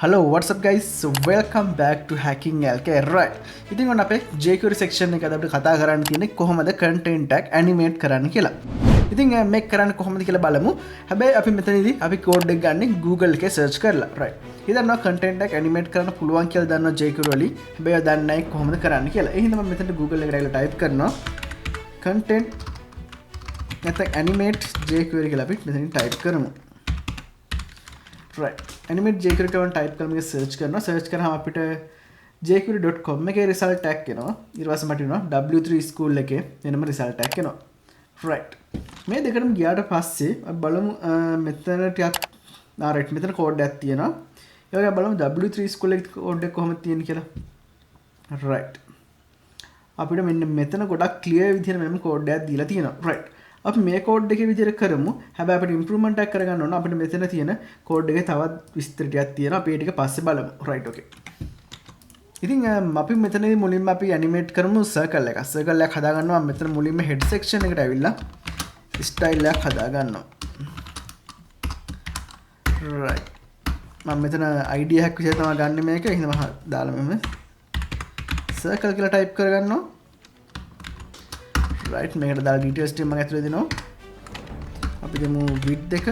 Hello, what's up guys? So welcome back to Hackinglk. Right. ඉතින් ඔන්න අපේ jQuery section එකද අපිට කතා කරන්න තියෙන්නේ කොහොමද content tag animate කරන්න කියලා. ඉතින් මේක කරන්න කොහොමද කියලා බලමු. හැබැයි අපි මෙතනදී අපි code එක ගන්න Google එකේ search කරලා. Right. ඉතින් content tag animate කරන්න පුළුවන් කියලා දන්නවා jQuery වලින්. හැබැයි දන්නේ නැහැ කොහොමද කරන්න කියලා. ඒ හින්දා මම මෙතන Google එකට ඇවිල්ලා type කරනවා content නැත්නම් animate jQuery කියලා අපි මෙතනින් type කරමු. Right. Animate jQuery කරන type කරලා මේක search කරනවා. search කරාම අපිට jQuery.com එකේ result tag එනවා. ඊට පස්සේ මට එනවා W3 school එකේ වෙනම result tag එනවා. Right. මේ දෙකටම ගියාට පස්සේ අපි බලමු මෙතන ටිකක් right මෙතන code එකක් තියෙනවා. ඒ වගේ බලමු W3 school එකේ code එක කොහොමද තියෙන්නේ කියලා. Right. අපිට මෙන්න මෙතන ගොඩක් clear විදිහට මෙන්න code එකක් දීලා තියෙනවා. Right. අපි මේ කෝඩ් එකේ විදිහට කරමු. හැබැයි අපිට ඉම්ප්‍රූව්මන්ට් එකක් කරගන්න ඕන. අපිට මෙතන තියෙන කෝඩ් එකේ තවත් විස්තර ටිකක් තියෙනවා. අපි ඒ ටික පස්සේ බලමු. right okay. ඉතින් අපි මෙතනදී මුලින්ම අපි ඇනිමේට් කරමු සර්කල් එකක්. සර්කල් එකක් හදා ගන්නවා. මෙතන මුලින්ම හෙඩ් සෙක්ෂන් එකට ඇවිල්ලා ස්ටයිල් එකක් හදා ගන්නවා. right. මම මෙතන ID එකක් විදිහට තමයි ගන්න මේක. එහෙනම් මම දාලා මෙන්න සර්කල් කියලා ටයිප් කරගන්නවා. right මේකට දාලා details ටික මම ඇතුලේ දෙනවා. අපි දෙමු width එක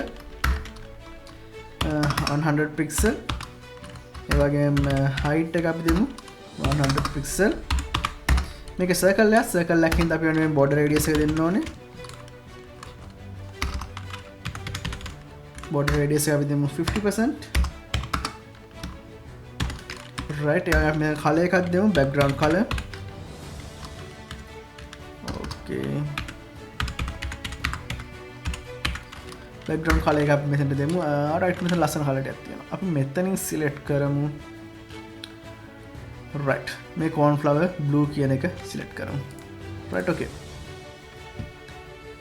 100 pixel. ඒ වගේම height එක අපි දෙමු 100 pixel. මේක circle එකක් හින්දා අපි වෙන border radius එක දෙන්න ඕනේ. border radius එක අපි දෙමු 50%. right ඒ වගේම මේ color එකක් දෙමු background color. background color එක අපි මෙතනට දෙමු. right මෙතන ලස්සන color එකක් තියෙනවා. අපි මෙතනින් select කරමු. right මේ cornflower blue කියන එක select කරමු. right okay.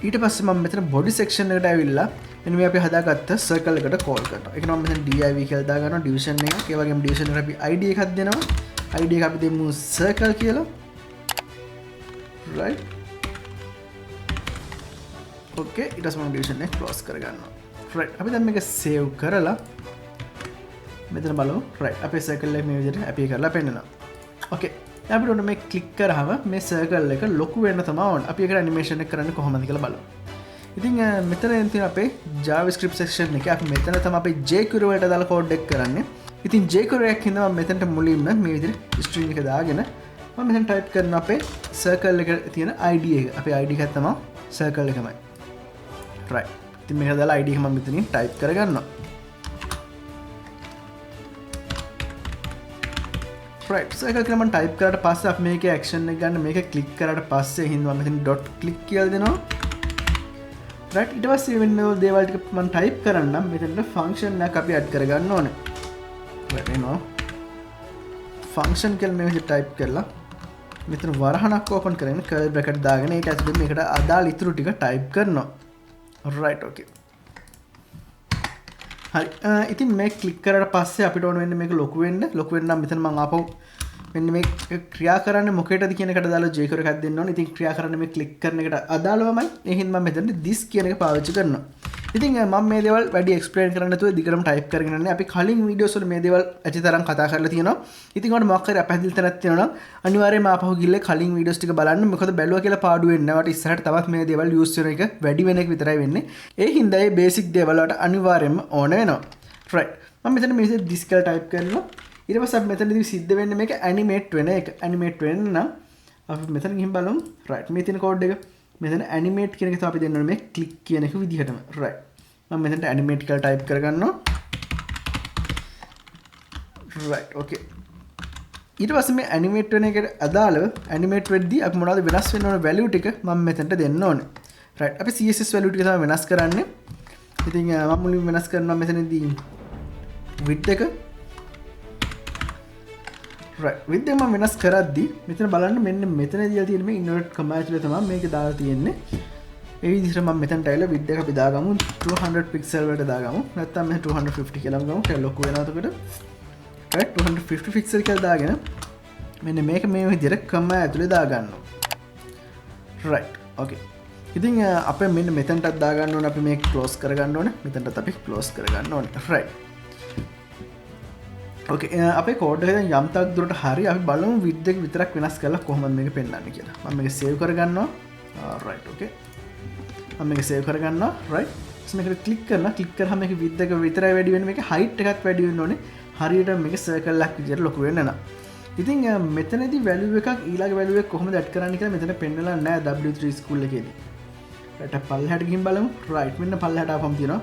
ඊට පස්සේ මම මෙතන body section එකට ඇවිල්ලා මෙන්න මේ අපි හදාගත්ත circle එකට call කරනවා. ඒක නම් මෙතන div කියලා දා ගන්නවා division එක. ඒ වගේම division එකට අපි id එකක් දෙනවා. id එක අපි දෙමු circle කියලා. right okay. ඊට පස්සේ මම division එක close කරගන්නවා. right අපි දැන් මේක save කරලා මෙතන බලමු. right අපේ circle එක මේ විදිහට appear කරලා පෙන්නනවා. okay. දැන් අපිට ඕන මේ click කරාම මේ circle එක ලොකු වෙන්න තමයි ඕන. අපි ඒකට animation එක කරන්නේ කොහොමද කියලා බලමු. ඉතින් මෙතන තියෙන අපේ JavaScript section එකේ අපි මෙතන තමයි අපේ jQuery වලට දාලා code එක කරන්නේ. ඉතින් jQuery එකක් හින්දා මම මෙතනට මුලින්ම මේ විදිහට string එක දාගෙන මම මෙතන type කරනවා අපේ circle එකේ තියෙන id එක. අපේ id එක තමයි circle එකමයි. right ඉතින් මේක දාලා id එක මම මෙතනින් type කරගන්නවා. right circle එක මම type කරාට පස්සේ අපි මේකේ action එක ගන්න මේක click කරාට පස්සේ හින්දා මම මෙතන dot click කියලා දෙනවා. right ඊට පස්සේ වෙන දේවල් ටික මම type කරන්නම්. මෙතනට function එකක් අපි add කරගන්න ඕනේ. right එනවා function කියලා මේ විදිහට type කරලා මෙතන වරහණක් open කරගෙන curly bracket දාගෙන ඒක ඇතුලේ මේකට අදාළ ඉතුරු ටික type කරනවා. right okay. හරි ඉතින් මේ ක්ලික් කරලා පස්සේ අපිට ඕන වෙන්නේ මේක ලොකු වෙන්න නම් මෙතන මම ආපහු මෙන්න මේ ක්‍රියා කරන්නේ මොකේටද කියන එකට දාලා jQuery එකක් දෙන්න ඕනේ. ඉතින් ක්‍රියා කරන්නේ මේ ක්ලික් කරන එකට අදාළවමයි. ඒ හින්දා මම මෙතන this කියන එක පාවිච්චි කරනවා. ඉතින් මම මේ දේවල් වැඩි explain කරන්න නැතුව දිගටම type කරගෙන යන්නේ. අපි කලින් videos වල මේ දේවල් ඇතිතරම් කතා කරලා තියෙනවා. ඉතින් ඔයාලට මොකක් හරි අපහැදිලි තැනක් තියෙනවා නම් අනිවාර්යයෙන්ම ආපහු ගිහලා කලින් videos ටික බලන්න. මොකද බැලුවා කියලා පාඩු වෙන්නේ නැහැ. වට ඉස්සරහට තවත් මේ දේවල් use වෙන එක වැඩි වෙන එක විතරයි වෙන්නේ. ඒ හින්දා මේ basic දේවල් වලට අනිවාර්යයෙන්ම ඕන වෙනවා. right මම මෙතන මේ this කියලා type කරනවා. ඊට පස්සේ අපි මෙතනදී සිද්ධ වෙන්නේ මේක animate වෙන එක. animate වෙන්න නම් අපි මෙතන ගිහින් බලමු. right මේ තියෙන code එක මෙතන animate කියන එක තමයි අපි දෙන්න ඕනේ මේ click කියන එක විදිහටම. right මම මෙතනට animate කියලා type කරගන්නවා. right okay. ඊට පස්සේ මේ animate වෙන එකට අදාළව animate වෙද්දී අපි මොනවද වෙනස් වෙන්න ඕන value ටික මම මෙතනට දෙන්න ඕනේ. right අපි css value ටික තමයි වෙනස් කරන්නේ. ඉතින් මම මුලින්ම වෙනස් කරනවා මෙතනදී width එක. right width එක මම වෙනස් කරද්දී මෙතන බලන්න මෙන්න මෙතනදී තියෙන මේ inverted comma ඇතුලේ තමයි මේක දාලා තියෙන්නේ. ඒ විදිහට මම මෙතනට ඇවිල්ලා width එක අපි දාගමු 200 pixel වලට දාගමු. නැත්නම් මේ 250 කියලාම ගමු. ඒක ලොකු වෙනවා එතකොට. right 250 pixel කියලා දාගෙන මෙන්න මේක මේ විදිහට comma ඇතුලේ දාගන්නවා. right okay. ඉතින් අපේ මෙන්න මෙතනටත් දාගන්න ඕනේ. අපි මේක close කරගන්න ඕනේ. මෙතනටත් අපි close කරගන්න ඕනේ. right ඕකේ අපේ කෝඩ් එක දැන් යම් තාක් දුරට හරි අපි බලමු width එක විතරක් වෙනස් කරලා කොහොමද මේක පෙන්වන්නේ කියලා. මම මේක සේව් කරගන්නවා. right okay. මම මේක සේව් කරගන්නවා. right. මේකට ක්ලික් කරාම මේක width එක විතරයි වැඩි වෙන්නේ. මේක height එකත් වැඩි වෙන්න ඕනේ. හරියට මේක circle එකක් විදියට ලොකු වෙන්න නම්. ඉතින් මෙතනදී value එකක් ඊළඟ value එක කොහොමද add කරන්නේ කියලා මෙතන පෙන්නලා නැහැ W3 school එකේදී. right පල්ලෙහාට ගිහින් බලමු. right මෙන්න පල්ලෙහාට ආපම් තියෙනවා.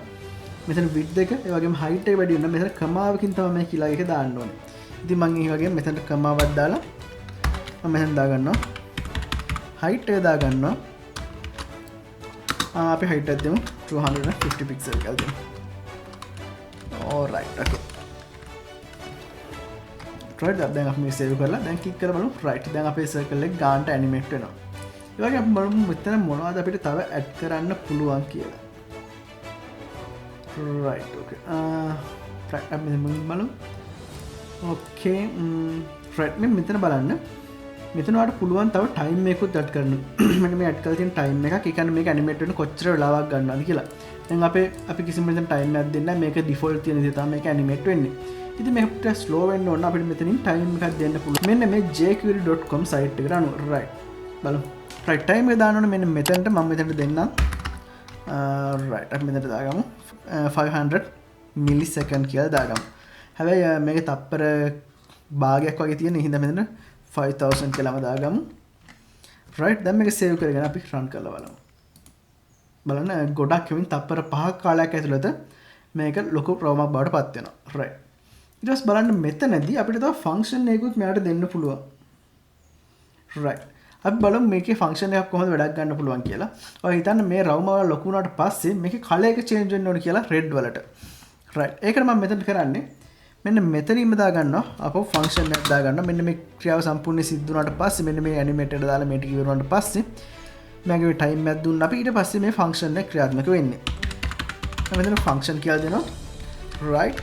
මෙතන width එක ඒ වගේම height එක වැඩි වෙනවා. මෙතන කමාවකින් තමයි මේ ඊළඟ එක දාන්න ඕනේ. ඉතින් මම ඒ වගේම මෙතන කමාවක් දාලා මම මෙතන දාගන්නවා. height එක දාගන්නවා. අපි height එක දෙමු 250 pixel එකක් දෙමු. alright okay. right දැන් අපි මේ save කරලා දැන් click කරලා බලමු. right දැන් අපේ circle එක ගානට animate වෙනවා. ඒ වගේ අපි බලමු මෙතන මොනවද අපිට තව add කරන්න පුළුවන් කියලා. right okay. right අපි බලමු. okay right මෙතන බලන්න. මෙතන ඔයාලට පුළුවන් තව time එකකුත් add කරන්න. මෙන්න මේ add කරලා තියෙන time එකක්. ඒ කියන්නේ මේක animate වෙන්න කොච්චර වෙලාවක් ගන්නවද කියලා. දැන් අපි කිසිම මෙතන time එකක් දෙන්නේ නැහැ. මේක default තියෙන විදිහ තමයි මේක animate වෙන්නේ. ඉතින් මේකට slow වෙන්න ඕන අපිට මෙතනින් time එකක් දෙන්න පුළුවන්. මෙන්න මේ jQuery.com site එකට අනුව right බලමු. right time එක දාන්න ඕනේ මෙන්න මෙතනට මම මෙතනට දෙන්නම්. right අපි මෙතනට දාගමු 500 millisecond කියලා දාගමු. හැබැයි මේක තප්පර භාගයක් වගේ තියෙන හින්දා මෙතන 5000 කියලාම දාගමු. right දැන් මේක save කරගෙන අපි run කරලා බලමු. බලන්න ගොඩක් කෙවින් තප්පර 5ක කාලයක් ඇතුළත මේක ලොකු ප්‍රෝමක් බවට පත් වෙනවා. right ඊට පස්සේ බලන්න මෙතනදී අපිට තව ෆන්ක්ෂන් එකකුත් මෙයාට දෙන්න පුළුවන්. right අපි බලමු මේකේ ෆන්ක්ෂන් එකක් කොහොමද වැඩක් ගන්න පුළුවන් කියලා. ඔය හිතන්න මේ රවුම වල ලොකු වුණාට පස්සේ මේකේ කලර් එක චේන්ජ් වෙන්න ඕනේ කියලා රෙඩ් වලට. right ඒකට මම මෙතන කරන්නේ මෙන්න මෙතනින්ම දාගන්නවා අපෝ ෆන්ක්ෂන් එකක් දාගන්නවා. මෙන්න මේ ක්‍රියාව සම්පූර්ණ සිද්ධ වුණාට පස්සේ මෙන්න මේ ඇනිමේටඩ් දාලා මේ ටික ඉවර වුණාට පස්සේ මගේ මේ ටයිම් එකක් දුන්නා. අපි ඊට පස්සේ මේ ෆන්ක්ෂන් එක ක්‍රියාත්මක වෙන්නේ. මම මෙතන ෆන්ක්ෂන් කියලා දෙනවා. right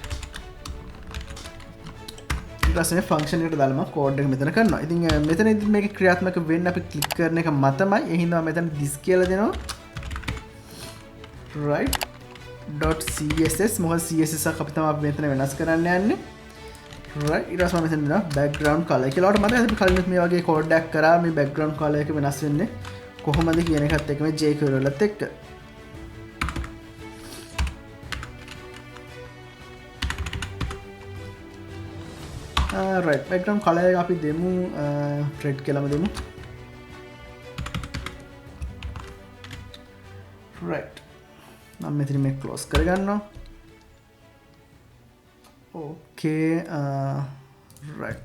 ඊට පස්සේ ෆන්ක්ෂන් එකට දාලා මම කෝඩ් එක මෙතන කරනවා. ඉතින් මෙතනදී මේක ක්‍රියාත්මක වෙන්න අපි ක්ලික් කරන එක මතමයි. ඒ හින්දා මෙතන this කියලා දෙනවා. right .css මොකද css එක අපි තමයි මෙතන වෙනස් කරන්න යන්නේ. right ඊට පස්සේ මම මෙතන දෙනවා background color කියලා. ඔයාලට මතකද අපි කලින් මේ වගේ කෝඩ් එකක් කරා මේ background color එක වෙනස් වෙන්නේ කොහොමද කියන එකත් එක්ක මේ jQuery වලත් එක්ක. right background color එක අපි දෙමු red කියලාම දෙමු. right මම මෙතන මේ close කරගන්නවා. okay right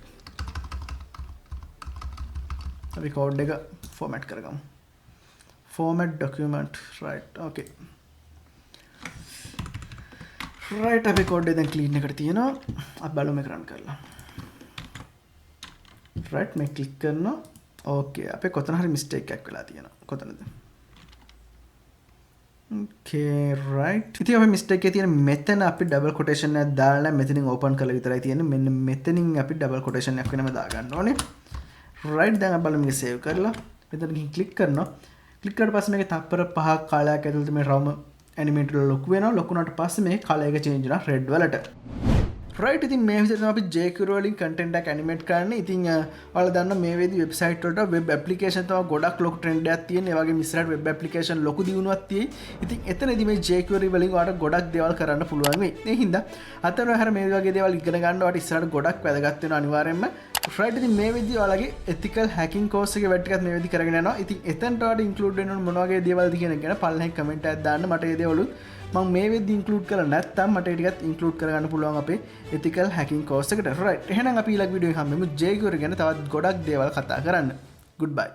අපි code එක format කරගමු. format document right okay right අපි code එක දැන් clean එකට තියෙනවා. අපි බලමු මේක run කරලා. right මේ click කරනවා. okay අපේ කොතන හරි mistake එකක් වෙලා තියෙනවා. කොතනද? okay right ඉතින් අපි mistake එකේ තියෙන මෙතන අපි double quotation එකක් දාලා මෙතනින් open කරලා විතරයි තියෙන්නේ. මෙන්න මෙතනින් අපි double quotation එකක් වෙනම දාගන්න ඕනේ. right දැන් අපි බලමු මේක save කරලා මෙතන ගිහින් click කරනවා. click කරලා පස්සේ මේක තප්පර 5ක කාලයක් ඇතුළත මේ ROM animator ලොකු වෙනවා. ලොකු වුණාට පස්සේ මේ color එක change වෙනවා red වලට. right ඉතින් මේ විදිහට තමයි අපි jQuery වලින් content එකක් animate කරන්නේ. ඉතින් ඔයාලා දන්නා මේ වේදී website වලට web application තමයි ගොඩක් ලොකු trend එකක් තියෙන. ඒ වගේම ඉස්සරහට web application ලොකු දියුණුවක් තියෙයි. ඉතින් එතනදී මේ jQuery වලින් ඔයාලට ගොඩක් දේවල් කරන්න පුළුවන් වෙයි. ඒ හින්දා අතන මේ වගේ දේවල් ඉගෙන ගන්න ඔයාලට ඉස්සරහට ගොඩක් වැදගත් වෙනවා අනිවාර්යයෙන්ම. right ඉතින් මේ විදිහ ඔයාලගේ ethical hacking course එකේ වැඩ ටිකක් මේ විදිහ කරගෙන යනවා. ඉතින් එතනට ඔයාලට include වෙන්න ඕන මොන වගේ දේවල්ද කියන එක ගැන පල්ලෙහාන් comment එකක් දාන්න. මට ඒ දේවලුත් මම මේ වෙද්දි include කරලා නැත්නම් මට ඒ ටිකත් include කරගන්න පුළුවන් අපේ ethical hacking course එකට. right එහෙනම් අපි ඊළඟ වීඩියෝ එකේ හම්බෙමු jQuery ගැන තවත් ගොඩක් දේවල් කතා කරන්න. goodbye.